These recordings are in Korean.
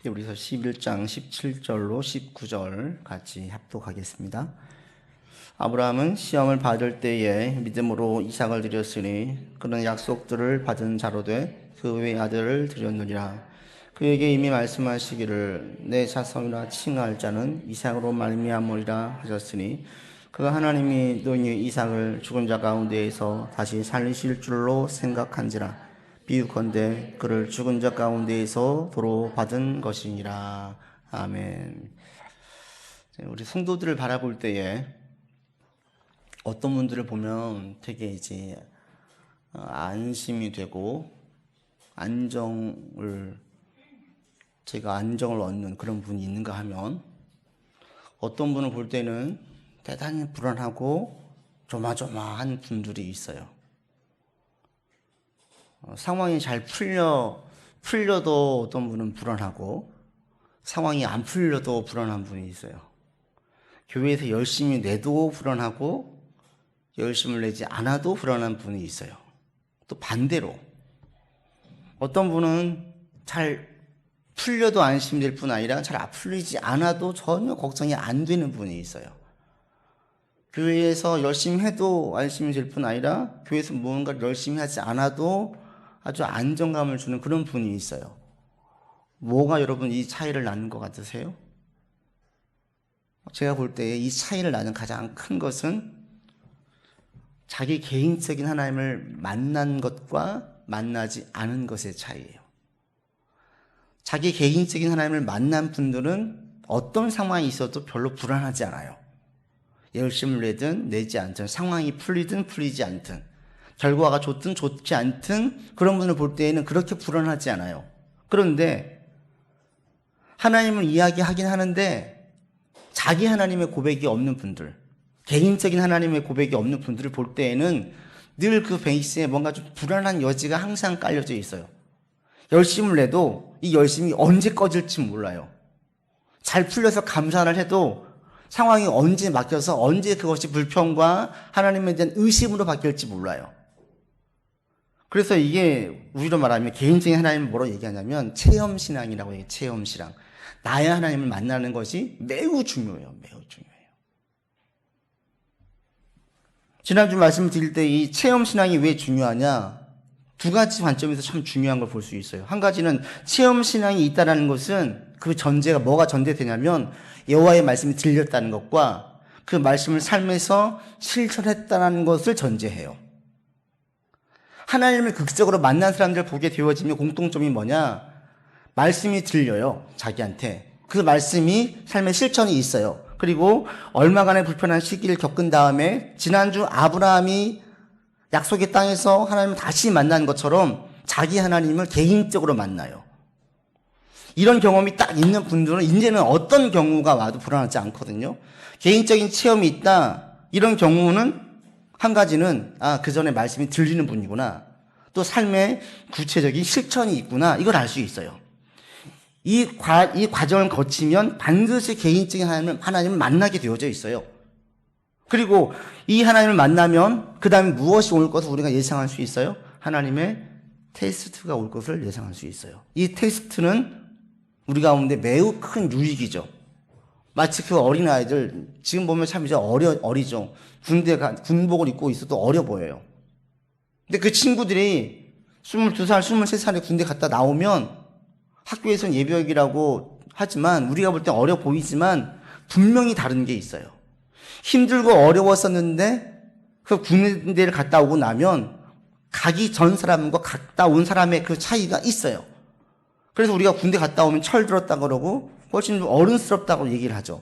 히브리서 11장 17절로 19절 같이 합독하겠습니다. 아브라함은 시험을 받을 때에 믿음으로 이삭을 드렸으니 그는 약속들을 받은 자로 돼 그 외의 아들을 드렸느니라. 그에게 이미 말씀하시기를 내 자손이라 칭할 자는 이삭으로 말미암으리라 하셨으니 그가 하나님이 너희 이삭을 죽은 자 가운데에서 다시 살리실 줄로 생각한지라. 비유컨대 그를 죽은 자 가운데에서 도로 받은 것이니라. 아멘. 우리 성도들을 바라볼 때에 어떤 분들을 보면 되게 이제 안심이 되고 제가 안정을 얻는 그런 분이 있는가 하면, 어떤 분을 볼 때는 대단히 불안하고 조마조마한 분들이 있어요. 상황이 잘 풀려도 어떤 분은 불안하고, 상황이 안 풀려도 불안한 분이 있어요. 교회에서 열심히 내도 불안하고, 열심을 내지 않아도 불안한 분이 있어요. 또 반대로 어떤 분은 잘 풀려도 안심될 뿐 아니라 잘 풀리지 않아도 전혀 걱정이 안 되는 분이 있어요. 교회에서 열심히 해도 안심이 될 뿐 아니라 교회에서 무언가를 열심히 하지 않아도 아주 안정감을 주는 그런 분이 있어요. 뭐가 여러분 이 차이를 나는 것 같으세요? 제가 볼 때 이 차이를 나는 가장 큰 것은 자기 개인적인 하나님을 만난 것과 만나지 않은 것의 차이예요. 자기 개인적인 하나님을 만난 분들은 어떤 상황이 있어도 별로 불안하지 않아요. 열심을 내든 내지 않든, 상황이 풀리든 풀리지 않든, 결과가 좋든 좋지 않든 그런 분을 볼 때에는 그렇게 불안하지 않아요. 그런데 하나님을 이야기하긴 하는데 자기 하나님의 고백이 없는 분들, 개인적인 하나님의 고백이 없는 분들을 볼 때에는 늘 그 베이스에 뭔가 좀 불안한 여지가 항상 깔려져 있어요. 열심을 내도 이 열심이 언제 꺼질지 몰라요. 잘 풀려서 감사를 해도 상황이 언제 막혀서 언제 그것이 불평과 하나님에 대한 의심으로 바뀔지 몰라요. 그래서 이게 우리로 말하면 개인적인 하나님을 뭐로 얘기하냐면 체험신앙이라고 해요. 체험신앙. 나의 하나님을 만나는 것이 매우 중요해요. 매우 중요해요. 지난주 말씀을 드릴 때 이 체험신앙이 왜 중요하냐, 두 가지 관점에서 참 중요한 걸 볼 수 있어요. 한 가지는 체험신앙이 있다는 것은 그 전제가 뭐가 전제되냐면 여호와의 말씀이 들렸다는 것과 그 말씀을 삶에서 실천했다는 것을 전제해요. 하나님을 극적으로 만난 사람들 보게 되어지면 공통점이 뭐냐, 말씀이 들려요. 자기한테 그 말씀이 삶의 실천이 있어요. 그리고 얼마간의 불편한 시기를 겪은 다음에 지난주 아브라함이 약속의 땅에서 하나님을 다시 만난 것처럼 자기 하나님을 개인적으로 만나요. 이런 경험이 딱 있는 분들은 이제는 어떤 경우가 와도 불안하지 않거든요. 개인적인 체험이 있다, 이런 경우는 한 가지는 그 전에 말씀이 들리는 분이구나, 또 삶의 구체적인 실천이 있구나, 이걸 알 수 있어요. 이 과정을 거치면 반드시 개인적인 하나님을 만나게 되어져 있어요. 그리고 이 하나님을 만나면 그 다음에 무엇이 올 것을 우리가 예상할 수 있어요? 하나님의 테스트가 올 것을 예상할 수 있어요. 이 테스트는 우리 가운데 매우 큰 유익이죠. 마치 그 어린아이들, 지금 보면 참 이제 어리죠. 군복을 입고 있어도 어려 보여요. 근데 그 친구들이 22살, 23살에 군대 갔다 나오면 학교에서는 예비역이라고 하지만 우리가 볼 때 어려 보이지만 분명히 다른 게 있어요. 힘들고 어려웠었는데 그 군대를 갔다 오고 나면 가기 전 사람과 갔다 온 사람의 그 차이가 있어요. 그래서 우리가 군대 갔다 오면 철들었다 그러고 훨씬 어른스럽다고 얘기를 하죠.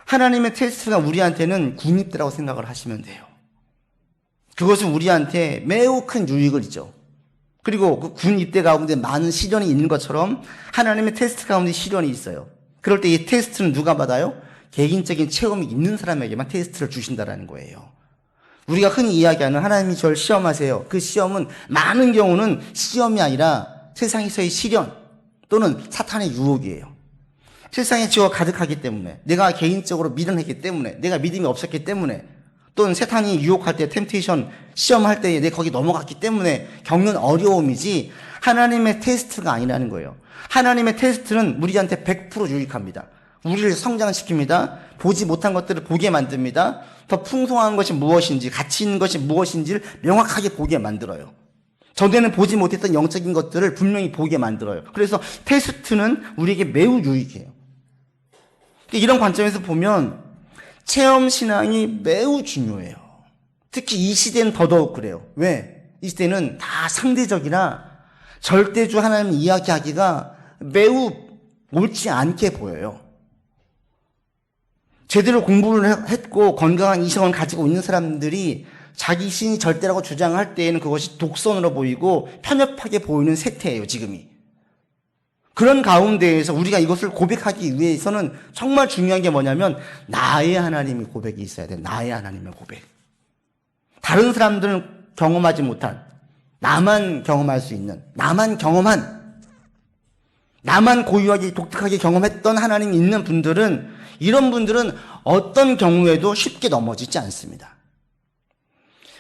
하나님의 테스트가 우리한테는 군입대라고 생각을 하시면 돼요. 그것은 우리한테 매우 큰 유익을 주죠. 그리고 그 군 입대 가운데 많은 시련이 있는 것처럼 하나님의 테스트 가운데 시련이 있어요. 그럴 때 이 테스트는 누가 받아요? 개인적인 체험이 있는 사람에게만 테스트를 주신다라는 거예요. 우리가 흔히 이야기하는 하나님이 저를 시험하세요. 그 시험은 많은 경우는 시험이 아니라 세상에서의 시련 또는 사탄의 유혹이에요. 세상에 죄가 가득하기 때문에, 내가 개인적으로 미련했기 때문에, 내가 믿음이 없었기 때문에, 또는 세상이 유혹할 때, 템테이션 시험할 때에 내가 거기 넘어갔기 때문에 겪는 어려움이지, 하나님의 테스트가 아니라는 거예요. 하나님의 테스트는 우리한테 100% 유익합니다. 우리를 성장시킵니다. 보지 못한 것들을 보게 만듭니다. 더 풍성한 것이 무엇인지, 가치 있는 것이 무엇인지를 명확하게 보게 만들어요. 전에는 보지 못했던 영적인 것들을 분명히 보게 만들어요. 그래서 테스트는 우리에게 매우 유익해요. 이런 관점에서 보면 체험신앙이 매우 중요해요. 특히 이 시대는 더더욱 그래요. 왜? 이 시대는 다 상대적이라 절대주 하나님 이야기하기가 매우 옳지 않게 보여요. 제대로 공부를 했고 건강한 이성을 가지고 있는 사람들이 자기 신이 절대라고 주장할 때에는 그것이 독선으로 보이고 편협하게 보이는 세태예요, 지금이. 그런 가운데에서 우리가 이것을 고백하기 위해서는 정말 중요한 게 뭐냐면 나의 하나님의 고백이 있어야 돼. 나의 하나님의 고백. 다른 사람들은 경험하지 못한, 나만 경험할 수 있는, 나만 경험한, 나만 고유하게 독특하게 경험했던 하나님이 있는 분들은, 이런 분들은 어떤 경우에도 쉽게 넘어지지 않습니다.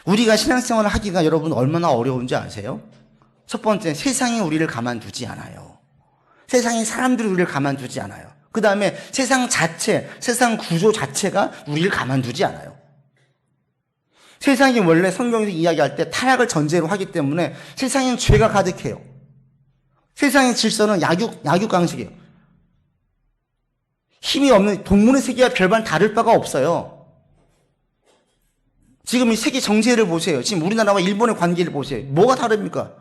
우리가 신앙생활을 하기가 여러분 얼마나 어려운지 아세요? 첫 번째, 세상이 우리를 가만두지 않아요. 세상의 사람들이 우리를 가만두지 않아요. 그 다음에 세상 자체, 세상 구조 자체가 우리를 가만두지 않아요. 세상이 원래 성경에서 이야기할 때 타락을 전제로 하기 때문에 세상에는 죄가 가득해요. 세상의 질서는 약육강식이에요. 힘이 없는 동물의 세계와 별반 다를 바가 없어요. 지금 이 세계 정세를 보세요. 지금 우리나라와 일본의 관계를 보세요. 뭐가 다릅니까?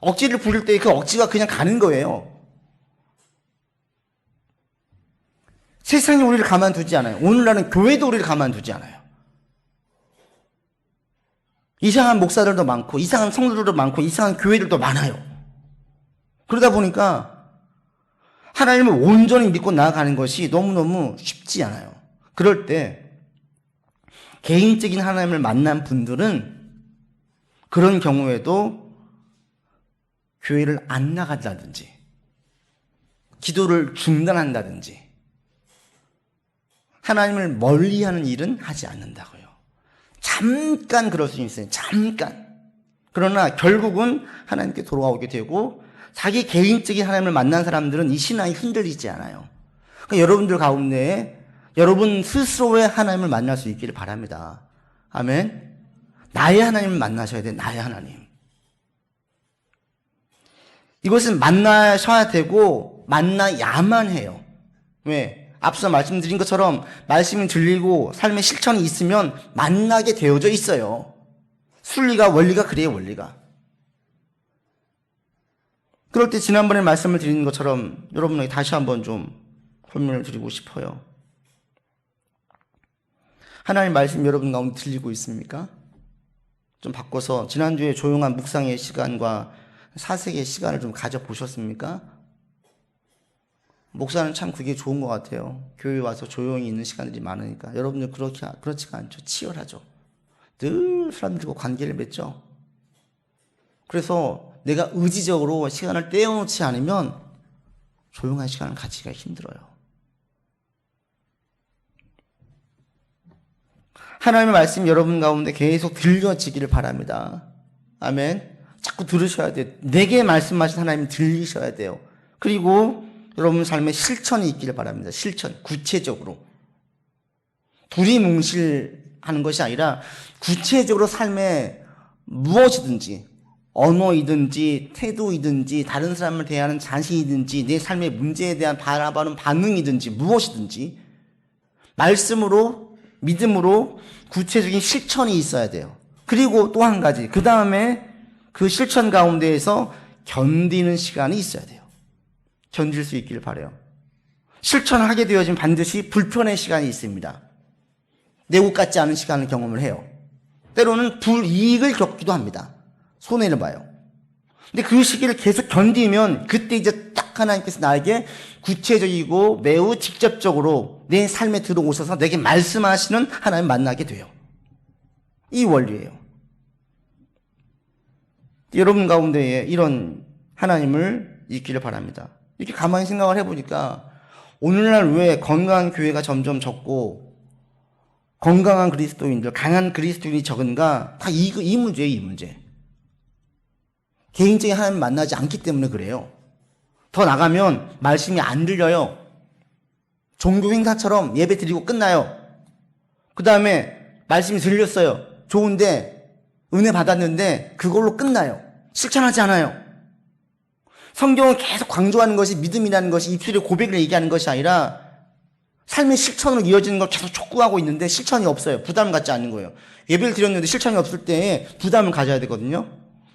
억지를 부릴 때 그 억지가 그냥 가는 거예요. 세상이 우리를 가만두지 않아요. 오늘날은 교회도 우리를 가만두지 않아요. 이상한 목사들도 많고 이상한 성도들도 많고 이상한 교회들도 많아요. 그러다 보니까 하나님을 온전히 믿고 나아가는 것이 너무너무 쉽지 않아요. 그럴 때 개인적인 하나님을 만난 분들은 그런 경우에도 교회를 안 나간다든지 기도를 중단한다든지 하나님을 멀리하는 일은 하지 않는다고요. 잠깐 그럴 수 있어요. 잠깐. 그러나 결국은 하나님께 돌아오게 되고 자기 개인적인 하나님을 만난 사람들은 이 신앙이 흔들리지 않아요. 그러니까 여러분들 가운데 여러분 스스로의 하나님을 만날 수 있기를 바랍니다. 아멘. 나의 하나님을 만나셔야 돼요. 나의 하나님. 이것은 만나셔야 되고 만나야만 해요. 왜? 앞서 말씀드린 것처럼 말씀이 들리고 삶의 실천이 있으면 만나게 되어져 있어요. 순리가 원리가 그래요. 원리가. 그럴 때 지난번에 말씀을 드린 것처럼 여러분에게 다시 한번 좀 설명을 드리고 싶어요. 하나님 말씀 여러분 가운데 들리고 있습니까? 좀 바꿔서 지난주에 조용한 묵상의 시간과 사색의 시간을 좀 가져보셨습니까? 목사는 참 그게 좋은 것 같아요. 교회 와서 조용히 있는 시간들이 많으니까. 여러분들 그렇지가 않죠. 치열하죠. 늘 사람들과 관계를 맺죠. 그래서 내가 의지적으로 시간을 떼어놓지 않으면 조용한 시간을 갖기가 힘들어요. 하나님의 말씀 여러분 가운데 계속 들려지기를 바랍니다. 아멘. 자꾸 들으셔야 돼요. 내게 말씀하신 하나님 들리셔야 돼요. 그리고 여러분 삶에 실천이 있기를 바랍니다. 실천, 구체적으로. 두리뭉실하는 것이 아니라 구체적으로 삶에 무엇이든지 언어이든지 태도이든지 다른 사람을 대하는 자신이든지 내 삶의 문제에 대한 바라보는 반응이든지 무엇이든지 말씀으로 믿음으로 구체적인 실천이 있어야 돼요. 그리고 또 한 가지 그 다음에 그 실천 가운데에서 견디는 시간이 있어야 돼요. 견딜 수 있기를 바라요. 실천을 하게 되어지면 반드시 불편의 시간이 있습니다. 내국 같지 않은 시간을 경험을 해요. 때로는 불이익을 겪기도 합니다. 손해를 봐요. 근데 그 시기를 계속 견디면 그때 이제 딱 하나님께서 나에게 구체적이고 매우 직접적으로 내 삶에 들어오셔서 내게 말씀하시는 하나님 만나게 돼요. 이 원리예요. 여러분 가운데에 이런 하나님을 있기를 바랍니다. 이렇게 가만히 생각을 해보니까 오늘날 왜 건강한 교회가 점점 적고 건강한 그리스도인들, 강한 그리스도인이 적은가? 다 이 문제예요, 이 문제. 개인적인 하나님을 만나지 않기 때문에 그래요. 더 나가면 말씀이 안 들려요. 종교 행사처럼 예배 드리고 끝나요. 그 다음에 말씀이 들렸어요. 좋은데 은혜 받았는데 그걸로 끝나요. 실천하지 않아요. 성경은 계속 강조하는 것이 믿음이라는 것이 입술의 고백을 얘기하는 것이 아니라 삶의 실천으로 이어지는 걸 계속 촉구하고 있는데 실천이 없어요. 부담을 갖지 않는 거예요. 예배를 드렸는데 실천이 없을 때 부담을 가져야 되거든요.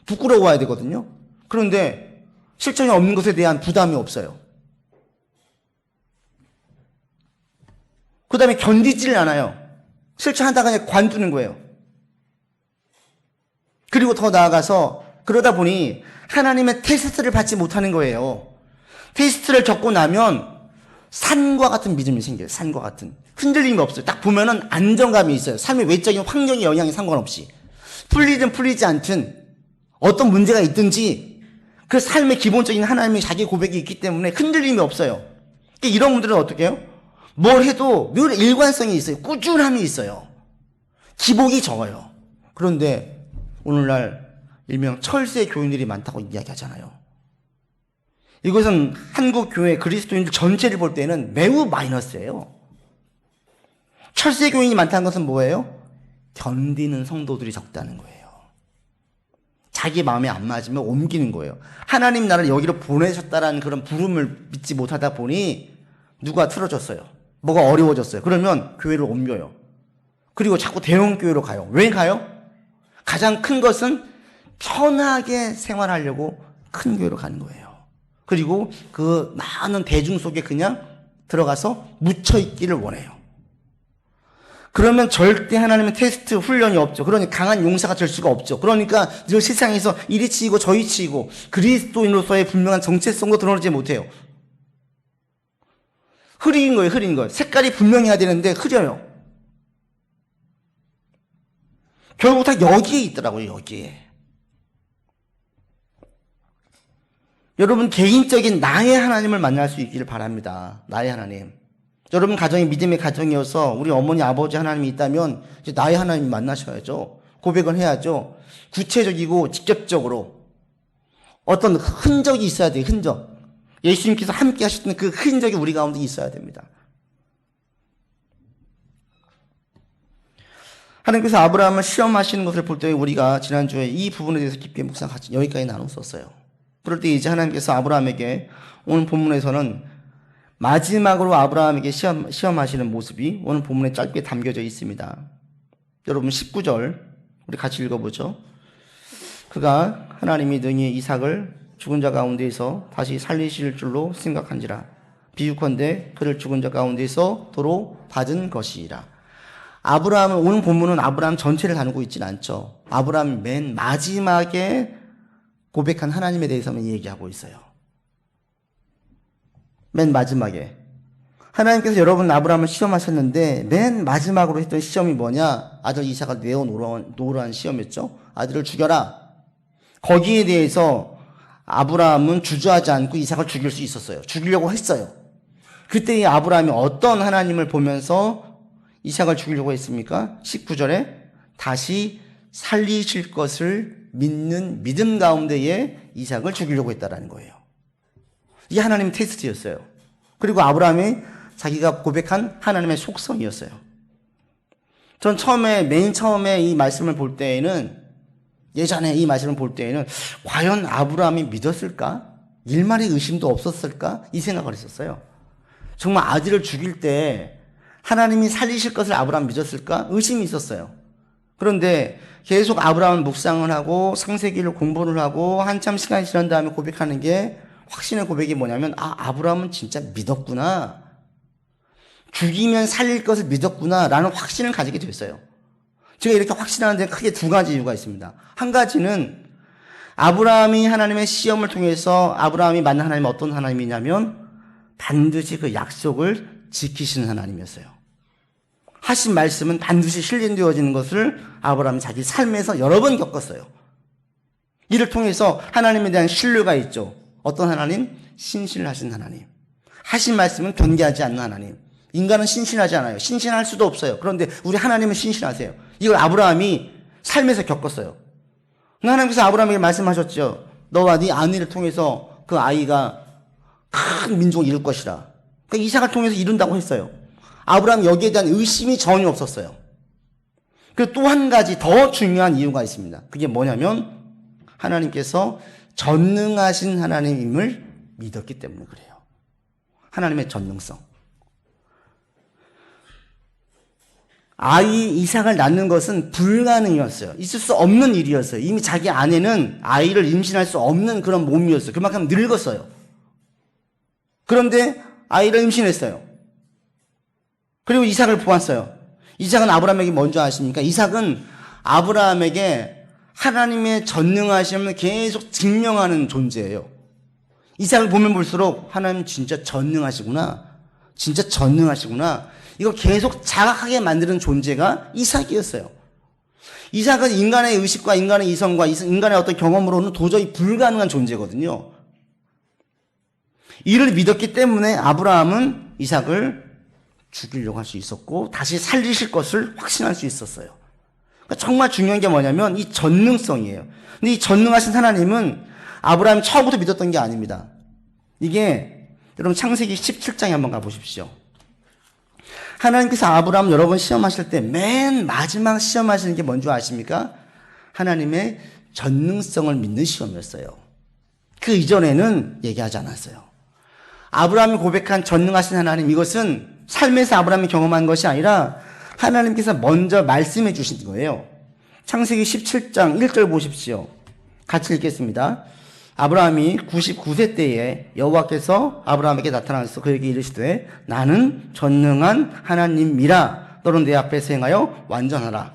부끄러워야 되거든요. 그런데 실천이 없는 것에 대한 부담이 없어요. 그 다음에 견디지를 않아요. 실천하다가 그냥 관두는 거예요. 그리고 더 나아가서 그러다 보니 하나님의 테스트를 받지 못하는 거예요. 테스트를 겪고 나면 산과 같은 믿음이 생겨요. 산과 같은. 흔들림이 없어요. 딱 보면은 안정감이 있어요. 삶의 외적인 환경의 영향에 상관없이. 풀리든 풀리지 않든 어떤 문제가 있든지 그 삶의 기본적인 하나님의 자기 고백이 있기 때문에 흔들림이 없어요. 이런 분들은 어떻게 해요? 뭘 해도 늘 일관성이 있어요. 꾸준함이 있어요. 기복이 적어요. 그런데 오늘날 일명 철새 교인들이 많다고 이야기하잖아요. 이것은 한국 교회 그리스도인들 전체를 볼 때는 매우 마이너스예요. 철새 교인이 많다는 것은 뭐예요? 견디는 성도들이 적다는 거예요. 자기 마음에 안 맞으면 옮기는 거예요. 하나님 나를 여기로 보내셨다라는 그런 부름을 믿지 못하다 보니 누가 틀어졌어요. 뭐가 어려워졌어요. 그러면 교회를 옮겨요. 그리고 자꾸 대형 교회로 가요. 왜 가요? 가장 큰 것은 편하게 생활하려고 큰 교회로 가는 거예요. 그리고 그 많은 대중 속에 그냥 들어가서 묻혀있기를 원해요. 그러면 절대 하나님은 테스트 훈련이 없죠. 그러니 강한 용사가 될 수가 없죠. 그러니까 늘 세상에서 이리 치이고 저리 치이고 그리스도인으로서의 분명한 정체성도 드러내지 못해요. 흐린 거예요. 흐린 거. 색깔이 분명해야 되는데 흐려요. 결국 다 여기에 있더라고요. 여기에. 여러분 개인적인 나의 하나님을 만날 수 있기를 바랍니다. 나의 하나님. 여러분 가정이 믿음의 가정이어서 우리 어머니 아버지 하나님이 있다면 이제 나의 하나님 만나셔야죠. 고백을 해야죠. 구체적이고 직접적으로 어떤 흔적이 있어야 돼요. 흔적. 예수님께서 함께 하셨던 그 흔적이 우리 가운데 있어야 됩니다. 하나님께서 아브라함을 시험하시는 것을 볼 때 우리가 지난주에 이 부분에 대해서 깊게 묵상하지 여기까지 나눴었어요. 그럴 때 이제 하나님께서 아브라함에게 오늘 본문에서는 마지막으로 아브라함에게 시험하시는 모습이 오늘 본문에 짧게 담겨져 있습니다. 여러분 19절 우리 같이 읽어보죠. 그가 하나님이 능히 이삭을 죽은 자 가운데에서 다시 살리실 줄로 생각한지라 비유컨대 그를 죽은 자 가운데에서 도로 받은 것이라. 아브라함은 오늘 본문은 아브라함 전체를 다루고 있지는 않죠. 아브라함이 맨 마지막에 고백한 하나님에 대해서만 얘기하고 있어요. 맨 마지막에 하나님께서 여러분 아브라함을 시험하셨는데 맨 마지막으로 했던 시험이 뭐냐? 아들 이삭을 내어 놓으라는 시험이었죠. 아들을 죽여라. 거기에 대해서 아브라함은 주저하지 않고 이삭을 죽일 수 있었어요. 죽이려고 했어요. 그때 이 아브라함이 어떤 하나님을 보면서 이삭을 죽이려고 했습니까? 19절에 다시 살리실 것을 믿는 믿음 가운데에 이삭을 죽이려고 했다라는 거예요. 이게 하나님의 테스트였어요. 그리고 아브라함이 자기가 고백한 하나님의 속성이었어요. 전 맨 처음에 이 말씀을 볼 때에는 예전에 이 말씀을 볼 때에는 과연 아브라함이 믿었을까? 일말의 의심도 없었을까? 이 생각을 했었어요. 정말 아들을 죽일 때 하나님이 살리실 것을 아브라함 믿었을까? 의심이 있었어요. 그런데 계속 아브라함은 묵상을 하고 창세기를 공부를 하고 한참 시간이 지난 다음에 고백하는 게 확신의 고백이 뭐냐면 아브라함은 진짜 믿었구나. 죽이면 살릴 것을 믿었구나 라는 확신을 가지게 됐어요. 제가 이렇게 확신하는 데 크게 두 가지 이유가 있습니다. 한 가지는 아브라함이 하나님의 시험을 통해서 아브라함이 만난 하나님이 어떤 하나님이냐면 반드시 그 약속을 지키시는 하나님이었어요. 하신 말씀은 반드시 실현되어지는 것을 아브라함이 자기 삶에서 여러 번 겪었어요. 이를 통해서 하나님에 대한 신뢰가 있죠. 어떤 하나님? 신실하신 하나님. 하신 말씀은 변개하지 않는 하나님. 인간은 신실하지 않아요. 신실할 수도 없어요. 그런데 우리 하나님은 신실하세요. 이걸 아브라함이 삶에서 겪었어요. 하나님께서 아브라함에게 말씀하셨죠. 너와 네 아내를 통해서 그 아이가 큰 민족을 이룰 것이라. 그러니까 이삭을 통해서 이룬다고 했어요. 아브라함 여기에 대한 의심이 전혀 없었어요. 그리고 또 한 가지 더 중요한 이유가 있습니다. 그게 뭐냐면 하나님께서 전능하신 하나님임을 믿었기 때문에 그래요. 하나님의 전능성. 아이 이삭을 낳는 것은 불가능이었어요. 있을 수 없는 일이었어요. 이미 자기 아내는 아이를 임신할 수 없는 그런 몸이었어요. 그만큼 늙었어요. 그런데 아이를 임신했어요. 그리고 이삭을 보았어요. 이삭은 아브라함에게 뭔지 아십니까? 이삭은 아브라함에게 하나님의 전능하심을 계속 증명하는 존재예요. 이삭을 보면 볼수록 하나님 진짜 전능하시구나. 진짜 전능하시구나. 이거 계속 자각하게 만드는 존재가 이삭이었어요. 이삭은 인간의 의식과 인간의 이성과 인간의 어떤 경험으로는 도저히 불가능한 존재거든요. 이를 믿었기 때문에 아브라함은 이삭을 죽이려고 할 수 있었고 다시 살리실 것을 확신할 수 있었어요. 그러니까 정말 중요한 게 뭐냐면 이 전능성이에요. 근데 이 전능하신 하나님은 아브라함이 처음부터 믿었던 게 아닙니다. 이게 여러분 창세기 17장에 한번 가보십시오. 하나님께서 아브라함 여러 번 시험하실 때 맨 마지막 시험하시는 게 뭔지 아십니까? 하나님의 전능성을 믿는 시험이었어요. 그 이전에는 얘기하지 않았어요. 아브라함이 고백한 전능하신 하나님, 이것은 삶에서 아브라함이 경험한 것이 아니라 하나님께서 먼저 말씀해 주신 거예요. 창세기 17장 1절 보십시오. 같이 읽겠습니다. 아브라함이 99세 때에 여호와께서 아브라함에게 나타나서 그에게 이르시되 나는 전능한 하나님이라 너는 내 앞에서 행하여 완전하라.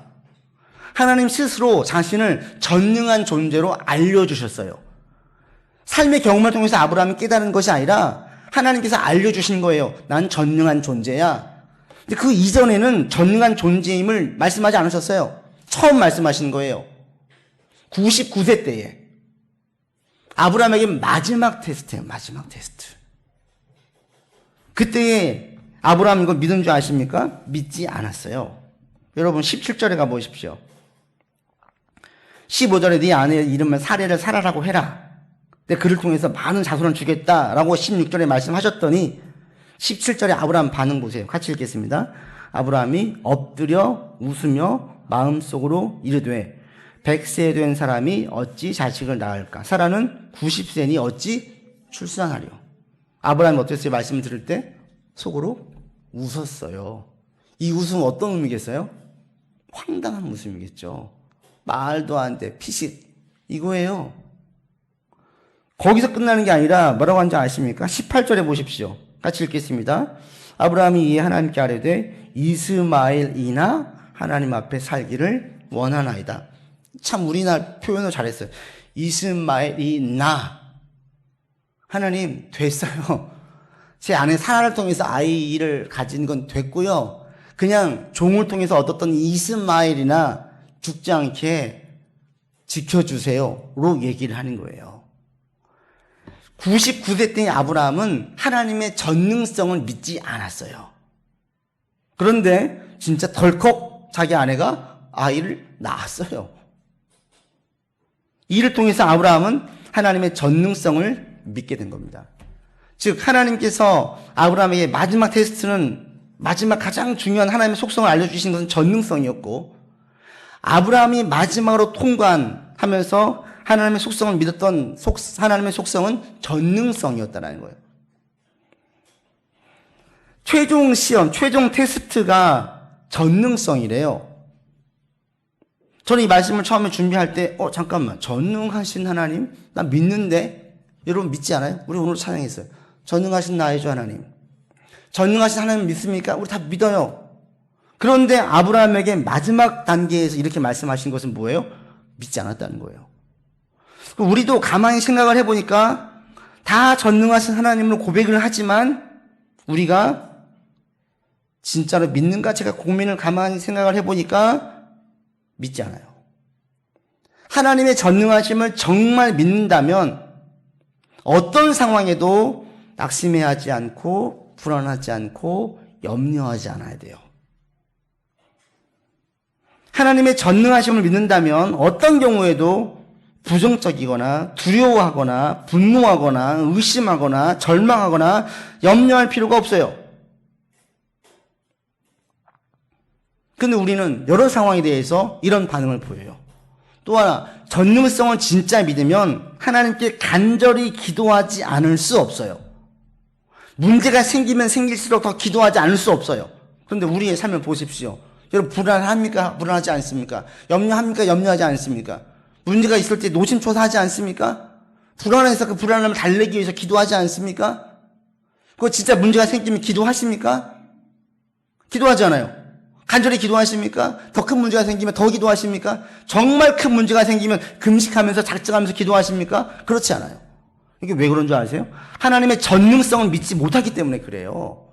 하나님 스스로 자신을 전능한 존재로 알려주셨어요. 삶의 경험을 통해서 아브라함이 깨달은 것이 아니라 하나님께서 알려주신 거예요. 난 전능한 존재야. 근데 그 이전에는 전능한 존재임을 말씀하지 않으셨어요. 처음 말씀하신 거예요. 99세 때에. 아브라함에게 마지막 테스트예요. 마지막 테스트. 그때에 아브라함 이거 믿은 줄 아십니까? 믿지 않았어요. 여러분 17절에 가보십시오. 15절에 네 아내의 이름을 사레를 사라라고 해라. 내 그를 통해서 많은 자손을 주겠다라고 16절에 말씀하셨더니 17절에 아브라함 반응 보세요. 같이 읽겠습니다. 아브라함이 엎드려 웃으며 마음속으로 이르되 100세 된 사람이 어찌 자식을 낳을까? 사라는 90세니 어찌 출산하려? 아브라함이 어땠어요? 말씀을 들을 때 속으로 웃었어요. 이 웃음은 어떤 의미겠어요? 황당한 웃음이겠죠. 말도 안 돼. 피식. 이거예요. 거기서 끝나는 게 아니라 뭐라고 하는지 아십니까? 18절에 보십시오. 같이 읽겠습니다. 아브라함이 이에 하나님께 아뢰되 이스마엘이나 하나님 앞에 살기를 원하나이다. 참 우리나라 표현을 잘했어요. 이스마엘이나 하나님 됐어요. 제 아내 사라를 통해서 아이를 가진 건 됐고요. 그냥 종을 통해서 얻었던 이스마엘이나 죽지 않게 지켜주세요로 얘기를 하는 거예요. 99세 때의 아브라함은 하나님의 전능성을 믿지 않았어요. 그런데 진짜 덜컥 자기 아내가 아이를 낳았어요. 이를 통해서 아브라함은 하나님의 전능성을 믿게 된 겁니다. 즉 하나님께서 아브라함에게 마지막 테스트는 마지막 가장 중요한 하나님의 속성을 알려주신 것은 전능성이었고 아브라함이 마지막으로 통과하면서 하나님의 속성을 믿었던 하나님의 속성은 전능성이었다는 거예요. 최종 시험, 최종 테스트가 전능성이래요. 저는 이 말씀을 처음에 준비할 때 잠깐만 전능하신 하나님? 나 믿는데? 여러분 믿지 않아요? 우리 오늘 찬양했어요. 전능하신 나의 주 하나님. 전능하신 하나님 믿습니까? 우리 다 믿어요. 그런데 아브라함에게 마지막 단계에서 이렇게 말씀하신 것은 뭐예요? 믿지 않았다는 거예요. 우리도 가만히 생각을 해보니까 다 전능하신 하나님으로 고백을 하지만 우리가 진짜로 믿는가? 제가 고민을 가만히 생각을 해보니까 믿지 않아요. 하나님의 전능하심을 정말 믿는다면 어떤 상황에도 낙심해하지 않고 불안하지 않고 염려하지 않아야 돼요. 하나님의 전능하심을 믿는다면 어떤 경우에도 부정적이거나 두려워하거나 분노하거나 의심하거나 절망하거나 염려할 필요가 없어요. 근데 우리는 여러 상황에 대해서 이런 반응을 보여요. 또 하나, 전능성을 진짜 믿으면 하나님께 간절히 기도하지 않을 수 없어요. 문제가 생기면 생길수록 더 기도하지 않을 수 없어요. 그런데 우리의 삶을 보십시오. 여러분, 불안합니까? 불안하지 않습니까? 염려합니까? 염려하지 않습니까? 문제가 있을 때 노심초사하지 않습니까? 불안해서 그 불안함을 달래기 위해서 기도하지 않습니까? 그거 진짜 문제가 생기면 기도하십니까? 기도하잖아요. 간절히 기도하십니까? 더 큰 문제가 생기면 더 기도하십니까? 정말 큰 문제가 생기면 금식하면서 작정하면서 기도하십니까? 그렇지 않아요. 이게 왜 그런 줄 아세요? 하나님의 전능성을 믿지 못하기 때문에 그래요.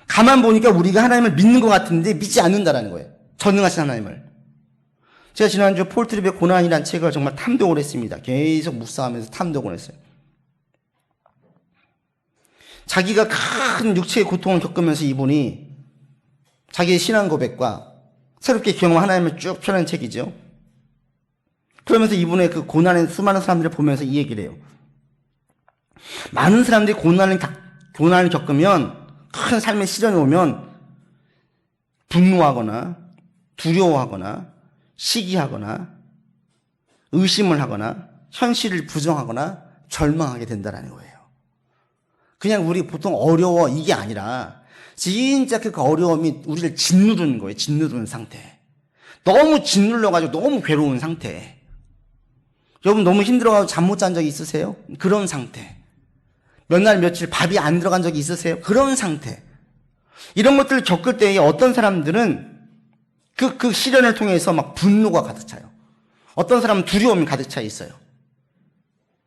가만 보니까 우리가 하나님을 믿는 것 같은데 믿지 않는다라는 거예요. 전능하신 하나님을. 제가 지난주 폴 트립의 고난이라는 책을 정말 탐독을 했습니다. 계속 묵상하면서 탐독을 했어요. 자기가 큰 육체의 고통을 겪으면서 이분이 자기의 신앙 고백과 새롭게 경험한 하나님을 쭉 펴낸 책이죠. 그러면서 이분의 그 고난의 수많은 사람들을 보면서 이 얘기를 해요. 많은 사람들이 고난을 겪으면, 큰 삶의 시련이 오면 분노하거나 두려워하거나 시기하거나 의심을 하거나 현실을 부정하거나 절망하게 된다는 거예요. 그냥 우리 보통 어려워 이게 아니라 진짜 그 어려움이 우리를 짓누르는 거예요. 짓누르는 상태. 너무 짓눌러가지고 너무 괴로운 상태. 여러분 너무 힘들어가지고 잠 못 잔 적이 있으세요? 그런 상태. 몇 날 며칠 밥이 안 들어간 적이 있으세요? 그런 상태. 이런 것들을 겪을 때에 어떤 사람들은 그 시련을 통해서 막 분노가 가득 차요. 어떤 사람은 두려움이 가득 차 있어요.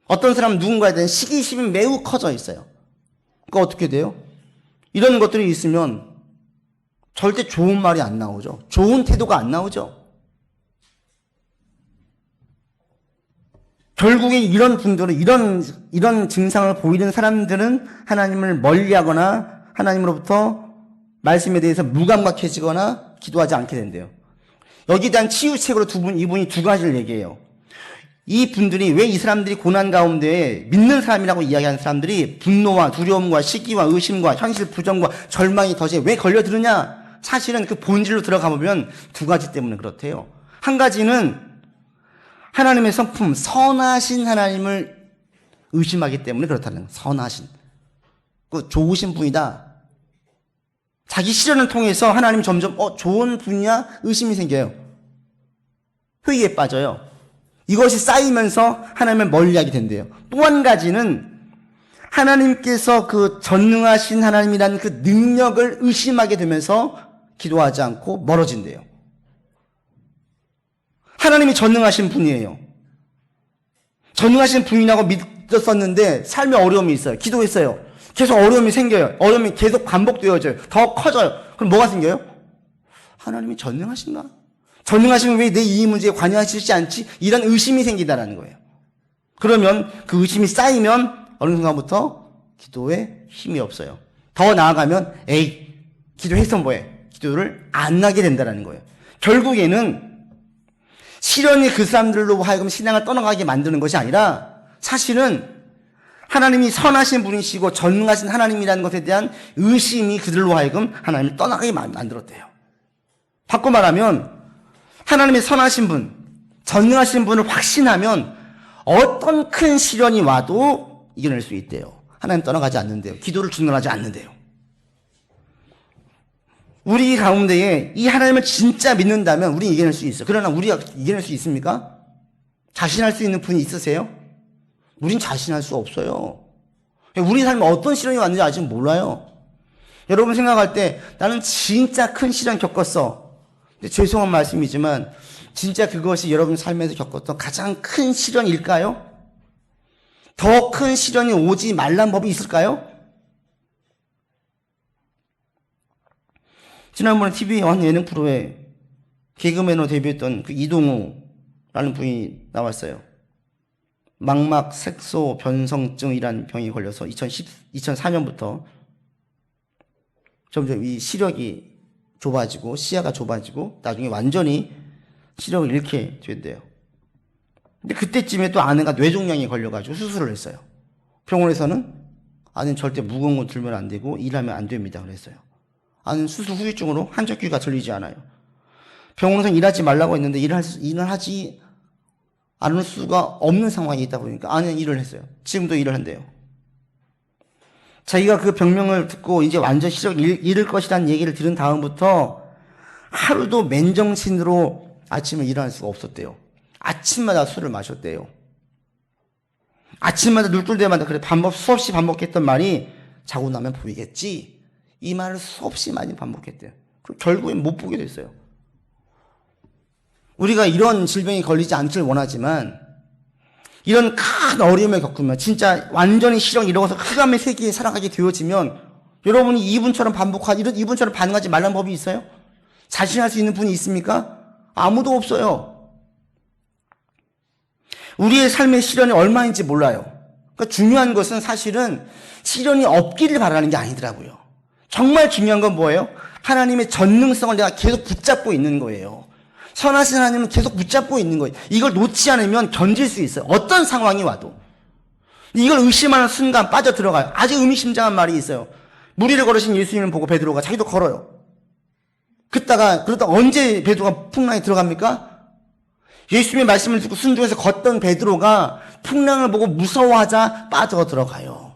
어떤 사람은 누군가에 대한 시기심이 매우 커져 있어요. 그러니까 어떻게 돼요? 이런 것들이 있으면 절대 좋은 말이 안 나오죠. 좋은 태도가 안 나오죠. 결국에 이런 분들은 이런 증상을 보이는 사람들은 하나님을 멀리하거나 하나님으로부터 말씀에 대해서 무감각해지거나 기도하지 않게 된대요. 여기에 대한 치유책으로 이분이 두 가지를 얘기해요. 이 분들이 왜 이 사람들이 고난 가운데 믿는 사람이라고 이야기하는 사람들이 분노와 두려움과 시기와 의심과 현실 부정과 절망이 덫에 왜 걸려드느냐? 사실은 그 본질로 들어가 보면 두 가지 때문에 그렇대요. 한 가지는 하나님의 성품, 선하신 하나님을 의심하기 때문에 그렇다는 거예요. 선하신. 그 좋으신 분이다. 자기 시련을 통해서 하나님 점점 좋은 분이야? 의심이 생겨요. 회의에 빠져요. 이것이 쌓이면서 하나님을 멀리하게 된대요. 또 한 가지는 하나님께서 그 전능하신 하나님이라는 그 능력을 의심하게 되면서 기도하지 않고 멀어진대요. 하나님이 전능하신 분이에요. 전능하신 분이라고 믿었었는데 삶에 어려움이 있어요. 기도했어요. 계속 어려움이 생겨요. 어려움이 계속 반복되어져요. 더 커져요. 그럼 뭐가 생겨요? 하나님이 전능하신가? 전능하시면 왜 내 이 문제에 관여하시지 않지? 이런 의심이 생기다라는 거예요. 그러면 그 의심이 쌓이면 어느 순간부터 기도에 힘이 없어요. 더 나아가면 기도했어 뭐해? 기도를 안 하게 된다는 거예요. 결국에는 시련이 그 사람들로 하여금 신앙을 떠나가게 만드는 것이 아니라 사실은 하나님이 선하신 분이시고 전능하신 하나님이라는 것에 대한 의심이 그들로 하여금 하나님을 떠나가게 만들었대요. 바꿔 말하면 하나님의 선하신 분, 전능하신 분을 확신하면 어떤 큰 시련이 와도 이겨낼 수 있대요. 하나님 떠나가지 않는데요. 기도를 중단하지 않는데요. 우리 가운데에 이 하나님을 진짜 믿는다면 우리 이겨낼 수 있어요. 그러나 우리가 이겨낼 수 있습니까? 자신할 수 있는 분이 있으세요? 우린 자신할 수 없어요. 우리 삶에 어떤 시련이 왔는지 아직 몰라요. 여러분 생각할 때 나는 진짜 큰 시련 겪었어. 죄송한 말씀이지만 진짜 그것이 여러분 삶에서 겪었던 가장 큰 시련일까요? 더 큰 시련이 오지 말란 법이 있을까요? 지난번에 TV에 한 예능 프로에 개그맨으로 데뷔했던 그 이동우라는 분이 나왔어요. 망막 색소 변성증이라는 병이 걸려서 2004년부터 점점 이 시력이 좁아지고 시야가 좁아지고 나중에 완전히 시력을 잃게 된대요. 근데 그때쯤에 또 아내가 뇌종양에 걸려가지고 수술을 했어요. 병원에서는 아내는 절대 무거운 거 들면 안 되고 일하면 안 됩니다. 그랬어요. 아내는 수술 후유증으로 한쪽 귀가 들리지 않아요. 병원에서는 일하지 말라고 했는데 일을 하지 않을 수가 없는 상황이 있다 보니까 아내는 일을 했어요. 지금도 일을 한대요. 자기가 그 병명을 듣고 이제 완전 시력 잃을 것이라는 얘기를 들은 다음부터 하루도 맨정신으로 아침에 일어날 수가 없었대요. 아침마다 술을 마셨대요. 아침마다 눈 뜰 때마다 그래 수없이 반복했던 말이 자고 나면 보이겠지. 이 말을 수없이 많이 반복했대요. 결국엔 못 보게 됐어요. 우리가 이런 질병이 걸리지 않길 원하지만 이런 큰 어려움을 겪으면 진짜 완전히 시력 잃어서 흑암의 세계에 살아가게 되어지면 여러분이 이분처럼 반응하지 말라는 법이 있어요? 자신할 수 있는 분이 있습니까? 아무도 없어요. 우리의 삶의 시련이 얼마인지 몰라요. 그러니까 중요한 것은 사실은 시련이 없기를 바라는 게 아니더라고요. 정말 중요한 건 뭐예요? 하나님의 전능성을 내가 계속 붙잡고 있는 거예요. 선하신 하나님은 계속 붙잡고 있는 거예요. 이걸 놓지 않으면 견딜 수 있어요. 어떤 상황이 와도. 이걸 의심하는 순간 빠져들어가요. 아주 의미심장한 말이 있어요. 무리를 걸으신 예수님을 보고 베드로가 자기도 걸어요. 그러다가 언제 베드로가 풍랑에 들어갑니까? 예수님의 말씀을 듣고 순종해서 걷던 베드로가 풍랑을 보고 무서워하자 빠져 들어가요.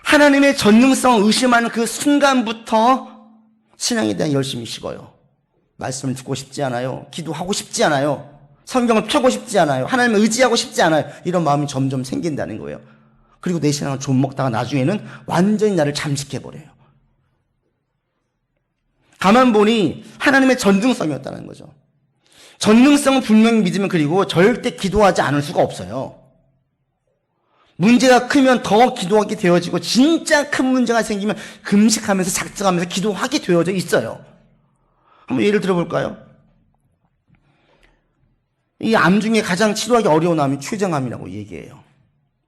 하나님의 전능성을 의심하는 그 순간부터 신앙에 대한 열심이 식어요. 말씀을 듣고 싶지 않아요. 기도하고 싶지 않아요. 성경을 펴고 싶지 않아요. 하나님을 의지하고 싶지 않아요. 이런 마음이 점점 생긴다는 거예요. 그리고 내 신앙을 좀 먹다가 나중에는 완전히 나를 잠식해버려요. 가만 보니 하나님의 전능성이었다는 거죠. 전능성은 분명히 믿으면 그리고 절대 기도하지 않을 수가 없어요. 문제가 크면 더 기도하게 되어지고 진짜 큰 문제가 생기면 금식하면서 작정하면서 기도하게 되어져 있어요. 한번 예를 들어볼까요? 이 암 중에 가장 치료하기 어려운 암이 췌장암이라고 얘기해요.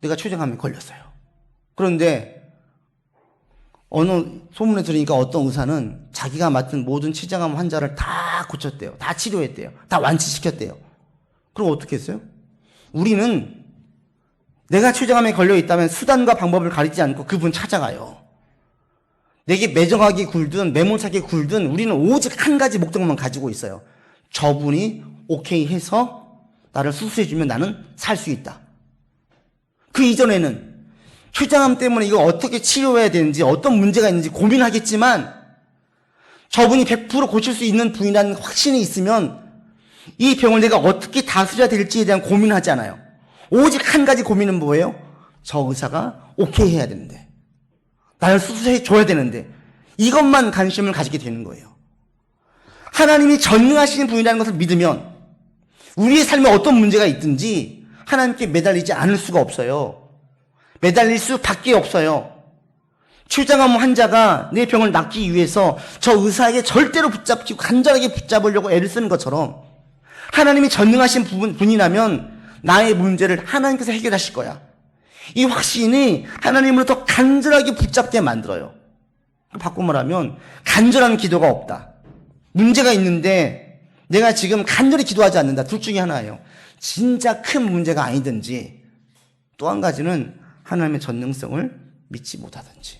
내가 췌장암에 걸렸어요. 그런데 어느 소문에 들으니까 어떤 의사는 자기가 맡은 모든 췌장암 환자를 다 고쳤대요. 다 치료했대요. 다 완치시켰대요. 그럼 어떻게 했어요? 우리는 내가 췌장암에 걸려 있다면 수단과 방법을 가리지 않고 그분 찾아가요. 내게 매정하게 굴든 매몰차게 굴든 우리는 오직 한 가지 목적만 가지고 있어요. 저분이 오케이 해서 나를 수술해주면 나는 살 수 있다. 그 이전에는 췌장암 때문에 이거 어떻게 치료해야 되는지 어떤 문제가 있는지 고민하겠지만 저분이 100% 고칠 수 있는 분이라는 확신이 있으면 이 병을 내가 어떻게 다스려야 될지에 대한 고민하지 않아요. 오직 한 가지 고민은 뭐예요? 저 의사가 오케이 해야 되는데 나를 수술해 줘야 되는데 이것만 관심을 가지게 되는 거예요. 하나님이 전능하신 분이라는 것을 믿으면 우리의 삶에 어떤 문제가 있든지 하나님께 매달리지 않을 수가 없어요. 매달릴 수밖에 없어요. 췌장암 환자가 내 병을 낫기 위해서 저 의사에게 절대로 붙잡히고 간절하게 붙잡으려고 애를 쓰는 것처럼 하나님이 전능하신 분이라면 나의 문제를 하나님께서 해결하실 거야. 이 확신이 하나님으로 더 간절하게 붙잡게 만들어요. 바꿔 말하면 간절한 기도가 없다. 문제가 있는데 내가 지금 간절히 기도하지 않는다. 둘 중에 하나예요. 진짜 큰 문제가 아니든지 또 한 가지는 하나님의 전능성을 믿지 못하든지.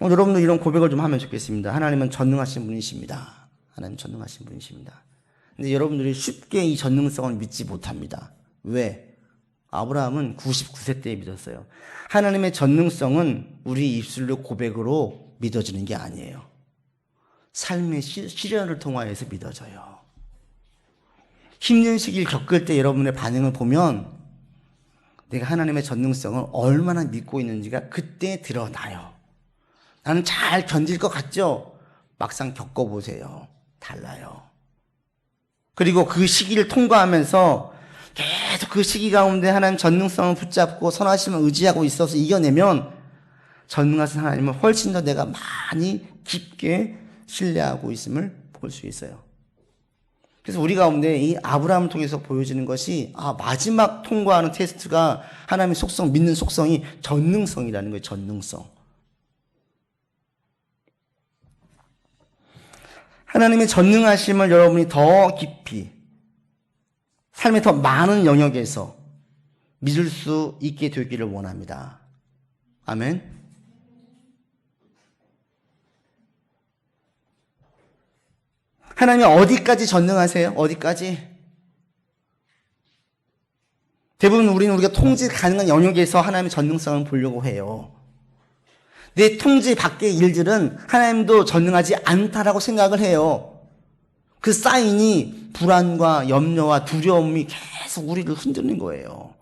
여러분도 이런 고백을 좀 하면 좋겠습니다. 하나님은 전능하신 분이십니다. 하나님 전능하신 분이십니다. 근데 여러분들이 쉽게 이 전능성을 믿지 못합니다. 왜? 아브라함은 99세 때에 믿었어요. 하나님의 전능성은 우리 입술로 고백으로 믿어지는 게 아니에요. 삶의 시련을 통하여서 믿어져요. 힘든 시기를 겪을 때 여러분의 반응을 보면 내가 하나님의 전능성을 얼마나 믿고 있는지가 그때 드러나요. 나는 잘 견딜 것 같죠? 막상 겪어보세요. 달라요. 그리고 그 시기를 통과하면서 계속 그 시기 가운데 하나님 전능성을 붙잡고 선하심을 의지하고 있어서 이겨내면 전능하신 하나님을 훨씬 더 내가 많이 깊게 신뢰하고 있음을 볼 수 있어요. 그래서 우리 가운데 이 아브라함을 통해서 보여지는 것이 마지막 통과하는 테스트가 하나님의 속성, 믿는 속성이 전능성이라는 거예요. 전능성. 하나님의 전능하심을 여러분이 더 깊이 삶의 더 많은 영역에서 믿을 수 있게 되기를 원합니다. 아멘. 하나님이 어디까지 전능하세요? 어디까지? 대부분 우리가 통제 가능한 영역에서 하나님의 전능성을 보려고 해요. 내 통제 밖의 일들은 하나님도 전능하지 않다라고 생각을 해요. 그 사인이 불안과 염려와 두려움이 계속 우리를 흔드는 거예요.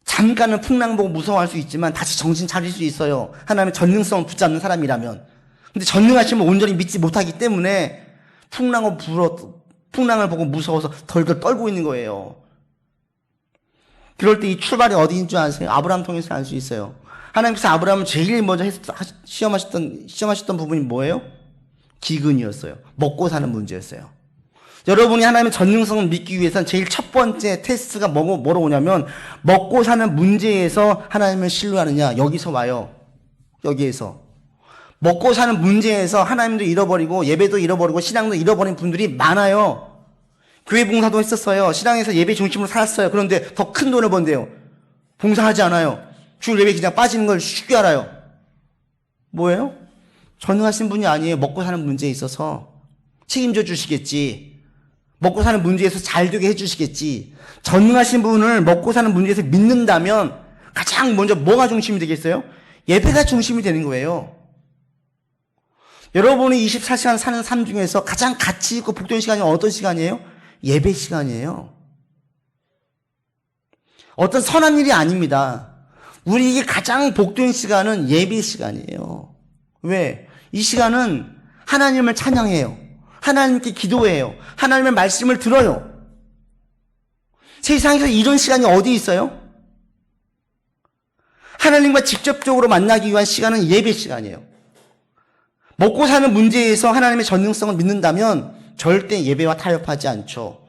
잠깐은 풍랑 보고 무서워할 수 있지만 다시 정신 차릴 수 있어요. 하나님의 전능성을 붙잡는 사람이라면. 근데 전능하심을 온전히 믿지 못하기 때문에 풍랑을 보고 무서워서 덜덜 떨고 있는 거예요. 그럴 때 이 출발이 어디인 줄 아세요? 아브라함 통해서 알 수 있어요. 하나님께서 아브라함을 제일 먼저 시험하셨던 부분이 뭐예요? 기근이었어요. 먹고 사는 문제였어요. 여러분이 하나님의 전능성을 믿기 위해서는 제일 첫 번째 테스트가 뭐로 오냐면 먹고 사는 문제에서 하나님을 신뢰하느냐. 여기서 와요. 여기에서. 먹고 사는 문제에서 하나님도 잃어버리고 예배도 잃어버리고 신앙도 잃어버린 분들이 많아요. 교회 봉사도 했었어요. 신앙에서 예배 중심으로 살았어요. 그런데 더 큰 돈을 번대요. 봉사하지 않아요. 주일 예배 그냥 빠지는 걸 쉽게 알아요. 뭐예요? 전능하신 분이 아니에요. 먹고 사는 문제에 있어서 책임져 주시겠지. 먹고 사는 문제에서 잘 되게 해주시겠지. 전능하신 분을 먹고 사는 문제에서 믿는다면 가장 먼저 뭐가 중심이 되겠어요? 예배가 중심이 되는 거예요. 여러분이 24시간 사는 삶 중에서 가장 가치 있고 복된 시간이 어떤 시간이에요? 예배 시간이에요. 어떤 선한 일이 아닙니다. 우리에게 가장 복된 시간은 예배 시간이에요. 왜? 이 시간은 하나님을 찬양해요. 하나님께 기도해요. 하나님의 말씀을 들어요. 세상에서 이런 시간이 어디 있어요? 하나님과 직접적으로 만나기 위한 시간은 예배 시간이에요. 먹고 사는 문제에서 하나님의 전능성을 믿는다면 절대 예배와 타협하지 않죠.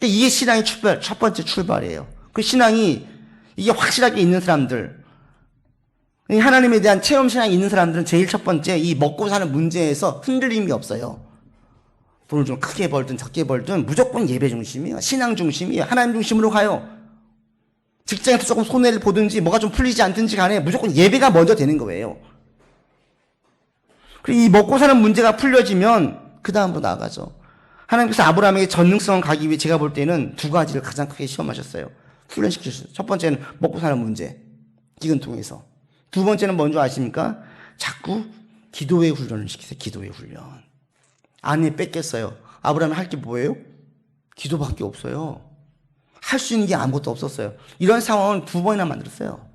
이게 신앙의 첫 번째 출발이에요. 그 신앙이 이게 확실하게 있는 사람들, 하나님에 대한 체험 신앙이 있는 사람들은 제일 첫 번째 이 먹고 사는 문제에서 흔들림이 없어요. 돈을 좀 크게 벌든 적게 벌든 무조건 예배 중심이에요. 신앙 중심이에요. 하나님 중심으로 가요. 직장에서 조금 손해를 보든지 뭐가 좀 풀리지 않든지 간에 무조건 예배가 먼저 되는 거예요. 그리고 이 먹고 사는 문제가 풀려지면 그 다음으로 나아가죠. 하나님께서 아브라함에게 전능성을 가기 위해 제가 볼 때는 두 가지를 가장 크게 시험하셨어요. 훈련시키셨어요. 첫 번째는 먹고 사는 문제, 기근 통해서. 두 번째는 뭔지 아십니까? 자꾸 기도의 훈련을 시키세요. 기도의 훈련. 아니 뺏겼어요. 아브라함이 할 게 뭐예요? 기도밖에 없어요. 할 수 있는 게 아무것도 없었어요. 이런 상황을 두 번이나 만들었어요.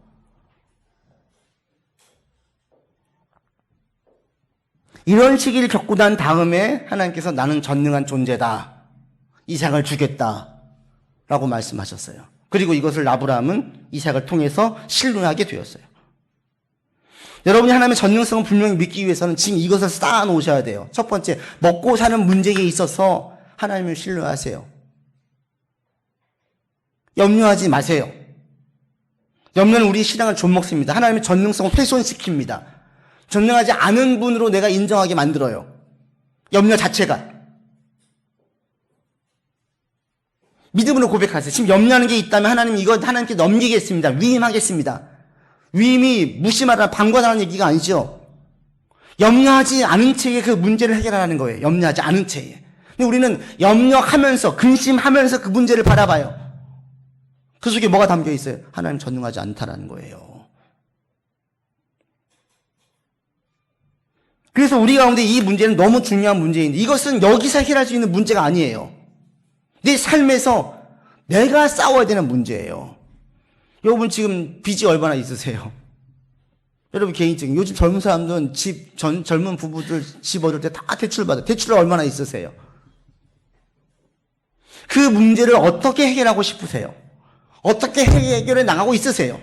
이런 시기를 겪고 난 다음에 하나님께서 나는 전능한 존재다. 이삭을 주겠다. 라고 말씀하셨어요. 그리고 이것을 아브라함은 이삭을 통해서 신뢰하게 되었어요. 여러분이 하나님의 전능성을 분명히 믿기 위해서는 지금 이것을 쌓아 놓으셔야 돼요. 첫 번째, 먹고 사는 문제에 있어서 하나님을 신뢰하세요. 염려하지 마세요. 염려는 우리 신앙을 좀먹습니다. 하나님의 전능성을 훼손시킵니다. 전능하지 않은 분으로 내가 인정하게 만들어요. 염려 자체가. 믿음으로 고백하세요. 지금 염려하는 게 있다면 하나님 이거 하나님께 넘기겠습니다. 위임하겠습니다. 위임이 무심하다, 방관하는 얘기가 아니죠. 염려하지 않은 채에 그 문제를 해결하는 거예요. 염려하지 않은 채에. 근데 우리는 염려하면서, 근심하면서 그 문제를 바라봐요. 그 속에 뭐가 담겨 있어요? 하나님 전능하지 않다라는 거예요. 그래서 우리 가운데 이 문제는 너무 중요한 문제인데 이것은 여기서 해결할 수 있는 문제가 아니에요. 내 삶에서 내가 싸워야 되는 문제예요. 여러분 지금 빚이 얼마나 있으세요? 여러분 개인적인 요즘 젊은 사람들은 젊은 부부들 집 얻을 때 다 대출받아요. 대출을 얼마나 있으세요? 그 문제를 어떻게 해결하고 싶으세요? 어떻게 해결해 나가고 있으세요?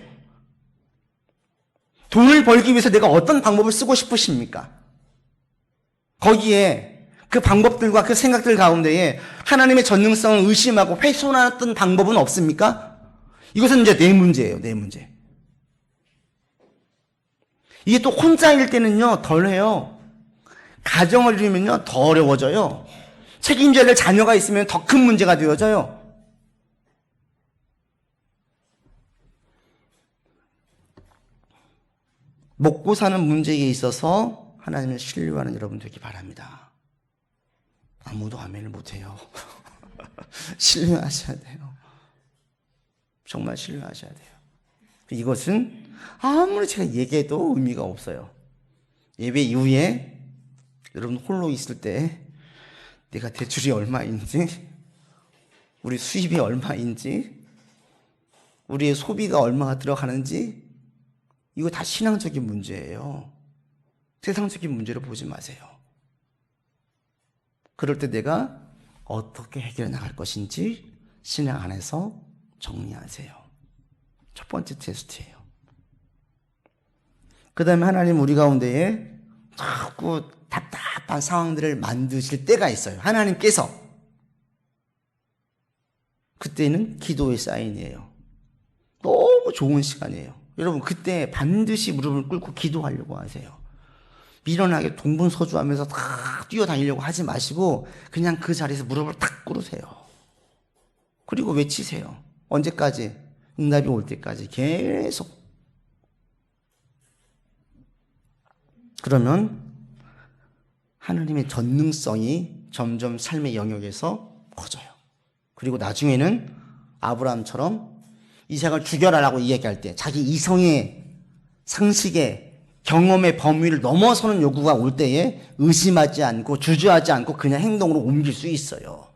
돈을 벌기 위해서 내가 어떤 방법을 쓰고 싶으십니까? 거기에 그 방법들과 그 생각들 가운데에 하나님의 전능성을 의심하고 훼손하던 방법은 없습니까? 이것은 이제 내 문제예요. 내 문제. 이게 또 혼자일 때는요, 덜 해요. 가정을 이루면요, 더 어려워져요. 책임져야 될 자녀가 있으면 더 큰 문제가 되어져요. 먹고 사는 문제에 있어서 하나님을 신뢰하는 여러분 되기 바랍니다. 아무도 아멘을 못해요. 신뢰하셔야 돼요. 정말 신뢰하셔야 돼요. 이것은 아무리 제가 얘기해도 의미가 없어요. 예배 이후에 여러분 홀로 있을 때 내가 대출이 얼마인지, 우리 수입이 얼마인지, 우리의 소비가 얼마가 들어가는지, 이거 다 신앙적인 문제예요. 세상적인 문제로 보지 마세요. 그럴 때 내가 어떻게 해결해 나갈 것인지 신앙 안에서 정리하세요. 첫 번째 테스트예요. 그 다음에 하나님 우리 가운데에 자꾸 답답한 상황들을 만드실 때가 있어요. 하나님께서. 그때는 기도의 사인이에요. 너무 좋은 시간이에요. 여러분 그때 반드시 무릎을 꿇고 기도하려고 하세요. 미련하게 동분서주하면서 다 뛰어다니려고 하지 마시고 그냥 그 자리에서 무릎을 탁 꿇으세요. 그리고 외치세요. 언제까지? 응답이 올 때까지 계속. 그러면 하나님의 전능성이 점점 삶의 영역에서 커져요. 그리고 나중에는 아브라함처럼 이삭을 죽여라라고 이야기할 때 자기 이성의 상식의 경험의 범위를 넘어서는 요구가 올 때에 의심하지 않고 주저하지 않고 그냥 행동으로 옮길 수 있어요.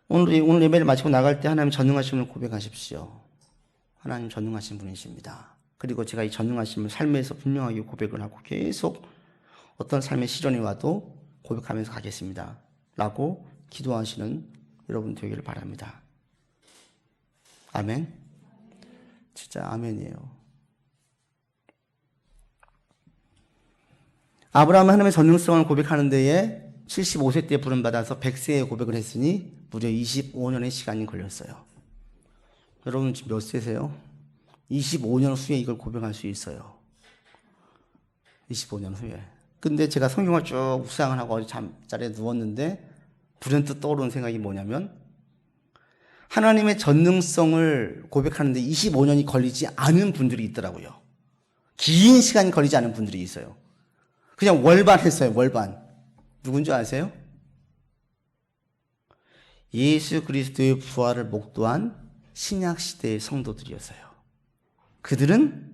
오늘 예배를 마치고 나갈 때 하나님 전능하심을 고백하십시오. 하나님 전능하신 분이십니다. 그리고 제가 이 전능하심을 삶에서 분명하게 고백을 하고 계속 어떤 삶의 시련이 와도 고백하면서 가겠습니다. 라고 기도하시는 여러분 되기를 바랍니다. 아멘? 진짜 아멘이에요. 아브라함은 하나님의 전능성을 고백하는 데에 75세 때 부름받아서 100세에 고백을 했으니 무려 25년의 시간이 걸렸어요. 여러분 지금 몇 세세요? 25년 후에 이걸 고백할 수 있어요. 25년 후에. 근데 제가 성경을 쭉 묵상을 하고 어디 잠자리에 누웠는데 불현듯 떠오르는 생각이 뭐냐면 하나님의 전능성을 고백하는데 25년이 걸리지 않은 분들이 있더라고요. 긴 시간이 걸리지 않은 분들이 있어요. 그냥 월반 했어요. 월반. 누군지 아세요? 예수 그리스도의 부활을 목도한 신약시대의 성도들이었어요. 그들은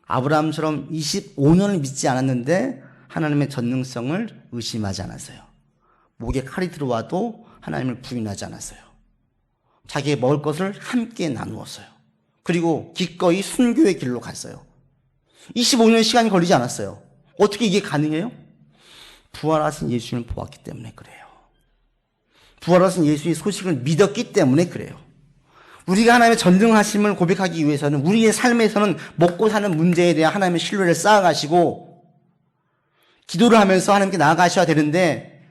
아브라함처럼 25년을 믿지 않았는데 하나님의 전능성을 의심하지 않았어요. 목에 칼이 들어와도 하나님을 부인하지 않았어요. 자기의 먹을 것을 함께 나누었어요. 그리고 기꺼이 순교의 길로 갔어요. 25년 시간이 걸리지 않았어요. 어떻게 이게 가능해요? 부활하신 예수님을 보았기 때문에 그래요. 부활하신 예수의 소식을 믿었기 때문에 그래요. 우리가 하나님의 전능하심을 고백하기 위해서는 우리의 삶에서는 먹고 사는 문제에 대한 하나님의 신뢰를 쌓아가시고 기도를 하면서 하나님께 나아가셔야 되는데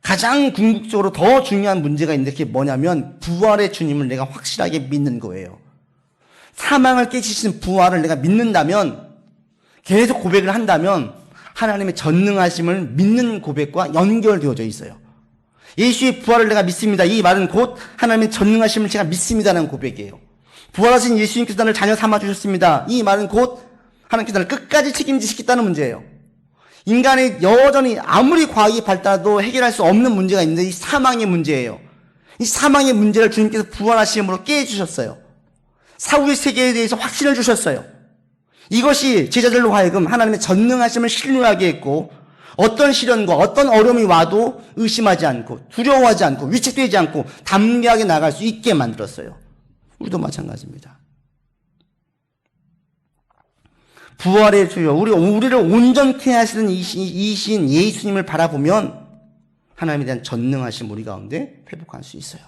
가장 궁극적으로 더 중요한 문제가 있는데 그게 뭐냐면 부활의 주님을 내가 확실하게 믿는 거예요. 사망을 깨치신 부활을 내가 믿는다면 계속 고백을 한다면 하나님의 전능하심을 믿는 고백과 연결되어져 있어요. 예수의 부활을 내가 믿습니다. 이 말은 곧 하나님의 전능하심을 제가 믿습니다라는 고백이에요. 부활하신 예수님께서 나를 자녀 삼아주셨습니다. 이 말은 곧 하나님께서 나를 끝까지 책임지시겠다는 문제예요. 인간이 여전히 아무리 과학이 발달해도 해결할 수 없는 문제가 있는데 이 사망의 문제예요. 이 사망의 문제를 주님께서 부활하심으로 깨주셨어요. 사후의 세계에 대해서 확신을 주셨어요. 이것이 제자들로 하여금 하나님의 전능하심을 신뢰하게 했고 어떤 시련과 어떤 어려움이 와도 의심하지 않고 두려워하지 않고 위축되지 않고 담대하게 나갈 수 있게 만들었어요. 우리도 마찬가지입니다. 부활의 주여, 우리를 온전케 하시는 이신 예수님을 바라보면 하나님에 대한 전능하신 우리 가운데 회복할 수 있어요.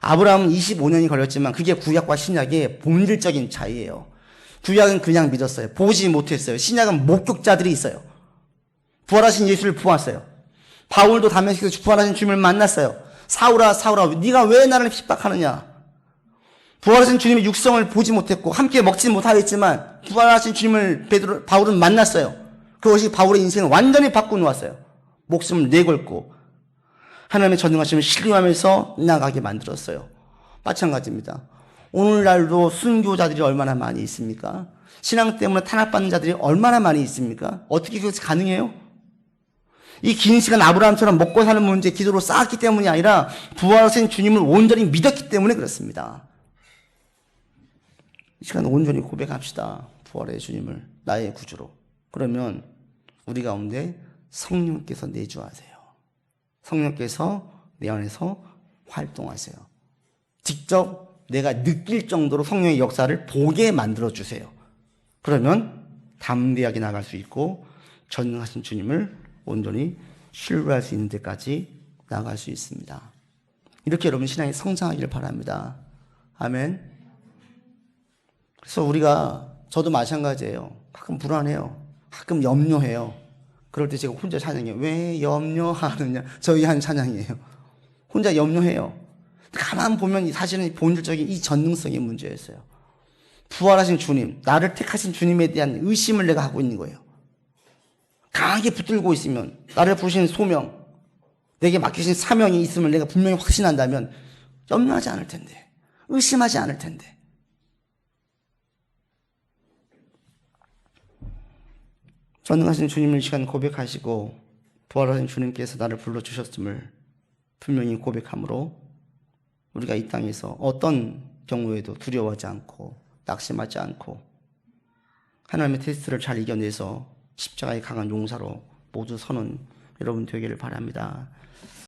아브라함은 25년이 걸렸지만 그게 구약과 신약의 본질적인 차이예요. 구약은 그냥 믿었어요. 보지 못했어요. 신약은 목격자들이 있어요. 부활하신 예수를 보았어요. 바울도 다메섹에서 부활하신 주님을 만났어요. 사울아 사울아 네가 왜 나를 핍박하느냐. 부활하신 주님의 육성을 보지 못했고 함께 먹지 못하였지만 부활하신 주님을 바울은 만났어요. 그것이 바울의 인생을 완전히 바꿔놓았어요. 목숨을 내걸고 하나님의 전능하심을 신뢰하면서 나가게 만들었어요. 마찬가지입니다. 오늘날도 순교자들이 얼마나 많이 있습니까? 신앙 때문에 탄압받는 자들이 얼마나 많이 있습니까? 어떻게 그것이 가능해요? 이 긴 시간 아브라함처럼 먹고 사는 문제 기도로 쌓았기 때문이 아니라 부활하신 주님을 온전히 믿었기 때문에 그렇습니다. 이 시간 온전히 고백합시다. 부활의 주님을 나의 구주로. 그러면 우리 가운데 성령께서 내주하세요. 성령께서 내 안에서 활동하세요. 직접 내가 느낄 정도로 성령의 역사를 보게 만들어주세요. 그러면 담대하게 나갈 수 있고 전능하신 주님을 온전히 신뢰할 수 있는 데까지 나갈 수 있습니다. 이렇게 여러분 신앙이 성장하기를 바랍니다. 아멘. 그래서 저도 마찬가지예요. 가끔 불안해요. 가끔 염려해요. 그럴 때 제가 혼자 찬양해요. 왜 염려하느냐. 저희 한 찬양이에요. 혼자 염려해요. 가만 보면 사실은 본질적인 이 전능성의 문제였어요. 부활하신 주님, 나를 택하신 주님에 대한 의심을 내가 하고 있는 거예요. 강하게 붙들고 있으면 나를 부르신 소명, 내게 맡기신 사명이 있음을 내가 분명히 확신한다면 염려하지 않을 텐데, 의심하지 않을 텐데. 전능하신 주님을 이 시간 고백하시고 부활하신 주님께서 나를 불러주셨음을 분명히 고백함으로 우리가 이 땅에서 어떤 경우에도 두려워하지 않고 낙심하지 않고 하나님의 테스트를 잘 이겨내서 십자가의 강한 용사로 모두 서는 여러분 되기를 바랍니다.